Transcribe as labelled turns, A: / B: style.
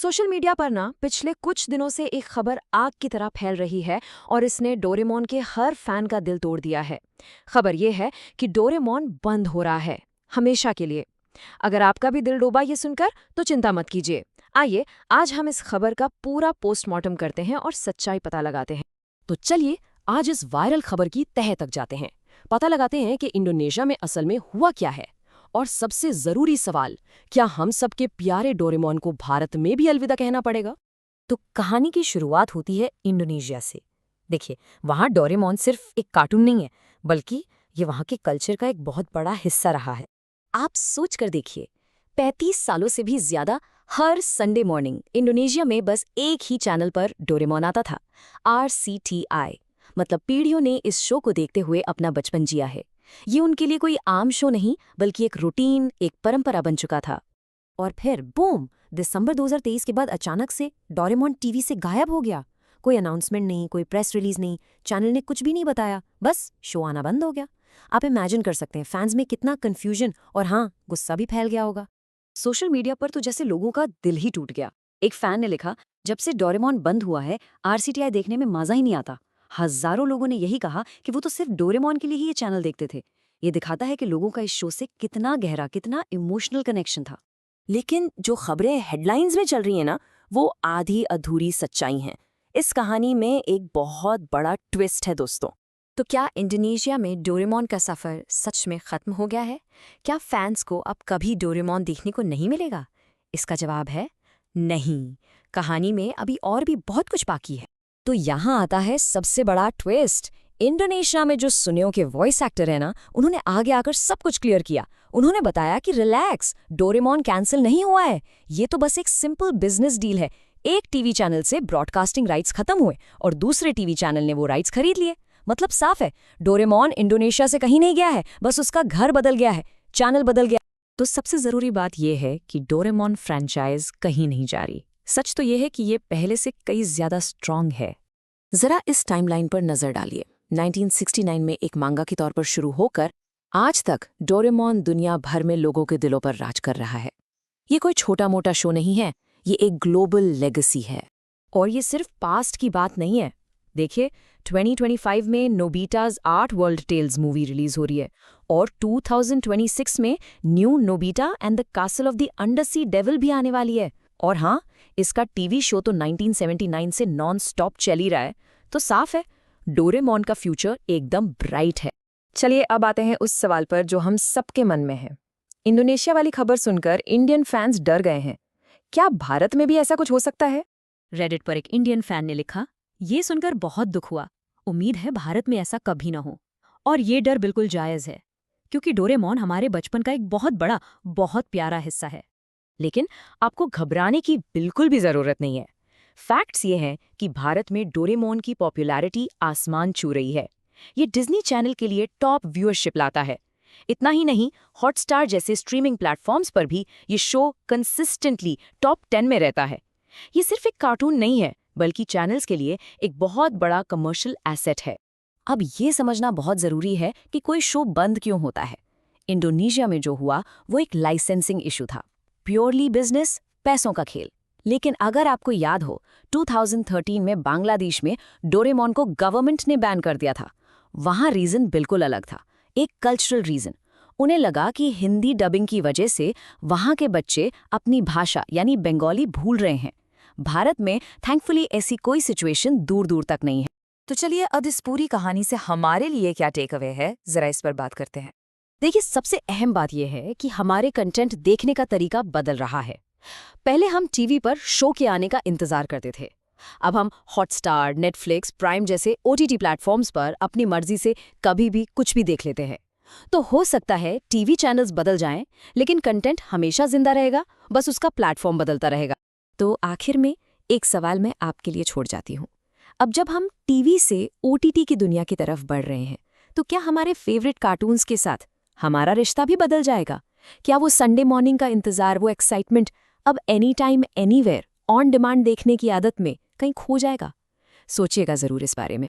A: Social media पर ना पिछले कुछ दिनों से एक खबर आग की तरह फैल रही है और इसने डोरेमोन के हर फैन का दिल तोड़ दिया है। खबर ये है कि डोरेमोन बंद हो रहा है, हमेशा के लिए। अगर आपका भी दिल डूबा ये सुनकर तो चिंता मत कीजिए। आइए आज हम इस खबर का पूरा पोस्टमार्टम करते हैं और सच्चाई पता लगाते हैं।
B: तो चलिए आज इस वायरल खबर की तह तक जाते हैं, पता लगाते हैं कि इंडोनेशिया में असल में हुआ क्या है। और सबसे जरूरी सवाल, क्या हम सबके प्यारे डोरेमोन को भारत में भी अलविदा कहना पड़ेगा?
C: तो कहानी की शुरुआत होती है इंडोनेशिया से। देखिए, वहाँ डोरेमोन सिर्फ एक कार्टून नहीं है, बल्कि ये वहाँ के कल्चर का एक बहुत बड़ा हिस्सा रहा है। आप सोच कर देखिए, 35 सालों से भी ज्यादा हर संडे मॉर्निंग इंडोनेशिया में बस एक ही चैनल पर डोरेमोन आता था, RCTI। मतलब पीढ़ियों ने इस शो को देखते हुए अपना बचपन जिया है। ये उनके लिए कोई आम शो नहीं, बल्कि एक रूटीन, एक परंपरा बन चुका था। और फिर बूम, दिसंबर 2023 के बाद अचानक से डोरेमोन टीवी से गायब हो गया। कोई अनाउंसमेंट नहीं, कोई प्रेस रिलीज नहीं, चैनल ने कुछ भी नहीं बताया, बस शो आना बंद हो गया। आप इमेजिन कर सकते हैं फैंस में कितना कंफ्यूजन और हाँ, गुस्सा भी फैल गया होगा। सोशल मीडिया पर तो जैसे लोगों का दिल ही टूट गया। एक फैन ने लिखा, जब से डोरेमोन बंद हुआ है RCTI देखने में मजा ही नहीं आता। हजारों लोगों ने यही कहा कि वो तो सिर्फ डोरेमोन के लिए ही ये चैनल देखते थे। ये दिखाता है कि लोगों का इस शो से कितना गहरा, कितना इमोशनल कनेक्शन था।
B: लेकिन जो खबरें हेडलाइंस में चल रही हैं ना, वो आधी अधूरी सच्चाई हैं। इस कहानी में एक बहुत बड़ा ट्विस्ट है दोस्तों।
A: तो क्या इंडोनेशिया में डोरेमोन का सफ़र सच में ख़त्म हो गया है? क्या फैंस को अब कभी डोरेमोन देखने को नहीं मिलेगा? इसका जवाब है नहीं। कहानी में अभी और भी बहुत कुछ बाकी है।
B: तो यहाँ आता है सबसे बड़ा ट्विस्ट। इंडोनेशिया में जो सुनियो के वॉइस एक्टर है ना, उन्होंने आगे आकर सब कुछ क्लियर किया। उन्होंने बताया कि रिलैक्स, डोरेमोन कैंसिल नहीं हुआ है। ये तो बस एक सिंपल बिजनेस डील है। एक टीवी चैनल से ब्रॉडकास्टिंग राइट्स खत्म हुए और दूसरे टीवी चैनल ने वो राइट्स खरीद लिए। मतलब साफ है, डोरेमोन इंडोनेशिया से कहीं नहीं गया है, बस उसका घर बदल गया है, चैनल बदल गया।
C: तो सबसे जरूरी बात यह है कि डोरेमोन फ्रेंचाइज कहीं नहीं जा रही। सच तो यह है कि ये पहले से कई ज्यादा स्ट्रांग है।
B: जरा इस टाइमलाइन पर नजर डालिए। 1969 में एक मांगा के तौर पर शुरू होकर आज तक डोरेमोन दुनिया भर में लोगों के दिलों पर राज कर रहा है। ये कोई छोटा मोटा शो नहीं है, ये एक ग्लोबल लेगेसी है।
A: और ये सिर्फ पास्ट की बात नहीं है। देखिए, 2025 में Nobita's art world tales movie release हो रही है और 2026 में new Nobita and the castle of the undersea devil भी आने वाली है। और हाँ, इसका टीवी शो तो 1979 से नॉन स्टॉप चल ही रहा है। तो साफ है, डोरेमोन का फ्यूचर एकदम ब्राइट है।
D: चलिए अब आते हैं उस सवाल पर जो हम सबके मन में है। इंडोनेशिया वाली खबर सुनकर इंडियन फैंस डर गए हैं। क्या भारत में भी ऐसा कुछ हो सकता है?
C: रेडिट पर एक इंडियन फैन ने लिखा, ये सुनकर बहुत दुख हुआ। उम्मीद है भारत में ऐसा कभी ना हो। और ये डर बिल्कुल जायज़ है, क्योंकि डोरेमोन हमारे बचपन का एक बहुत बड़ा, बहुत प्यारा हिस्सा है।
B: लेकिन आपको घबराने की बिल्कुल भी जरूरत नहीं है। फैक्ट्स ये हैं कि भारत में डोरेमोन की पॉपुलैरिटी आसमान छू रही है। ये डिज्नी चैनल के लिए टॉप व्यूअरशिप लाता है। इतना ही नहीं, हॉटस्टार जैसे स्ट्रीमिंग प्लेटफॉर्म्स पर भी ये शो कंसिस्टेंटली टॉप 10 में रहता है। ये सिर्फ एक कार्टून नहीं है, बल्कि चैनल्स के लिए एक बहुत बड़ा कमर्शियल एसेट है। अब ये समझना बहुत जरूरी है कि कोई शो बंद क्यों होता है। इंडोनेशिया में जो हुआ वो एक लाइसेंसिंग इशू था, प्योरली बिजनेस, पैसों का खेल। लेकिन अगर आपको याद हो, 2013 में बांग्लादेश में डोरेमोन को गवर्नमेंट ने बैन कर दिया था। वहां रीजन बिल्कुल अलग था, एक कल्चरल रीजन। उन्हें लगा कि हिंदी डबिंग की वजह से वहां के बच्चे अपनी भाषा यानी बंगाली भूल रहे हैं। भारत में थैंकफुली ऐसी कोई सिचुएशन दूर दूर तक नहीं है।
E: तो चलिए अब इस पूरी कहानी से हमारे लिए क्या टेक अवे है, जरा इस पर बात करते हैं।
B: देखिए, सबसे अहम बात यह है कि हमारे कंटेंट देखने का तरीका बदल रहा है। पहले हम टीवी पर शो के आने का इंतजार करते थे। अब हम हॉटस्टार, नेटफ्लिक्स, प्राइम जैसे OTT प्लेटफॉर्म्स पर अपनी मर्जी से कभी भी कुछ भी देख लेते हैं। तो हो सकता है टीवी चैनल्स बदल जाएं, लेकिन कंटेंट हमेशा जिंदा रहेगा, बस उसका प्लेटफॉर्म बदलता रहेगा। तो आखिर में एक सवाल मैं आपके लिए छोड़ जाती हूँ। अब जब हम टीवी से OTT की दुनिया की तरफ बढ़ रहे हैं, तो क्या हमारे फेवरेट कार्टून्स के साथ हमारा रिश्ता भी बदल जाएगा? क्या वो संडे मॉर्निंग का इंतजार, वो एक्साइटमेंट अब any time anywhere on demand देखने की आदत में कहीं खो जाएगा? सोचिएगा जरूर इस बारे में।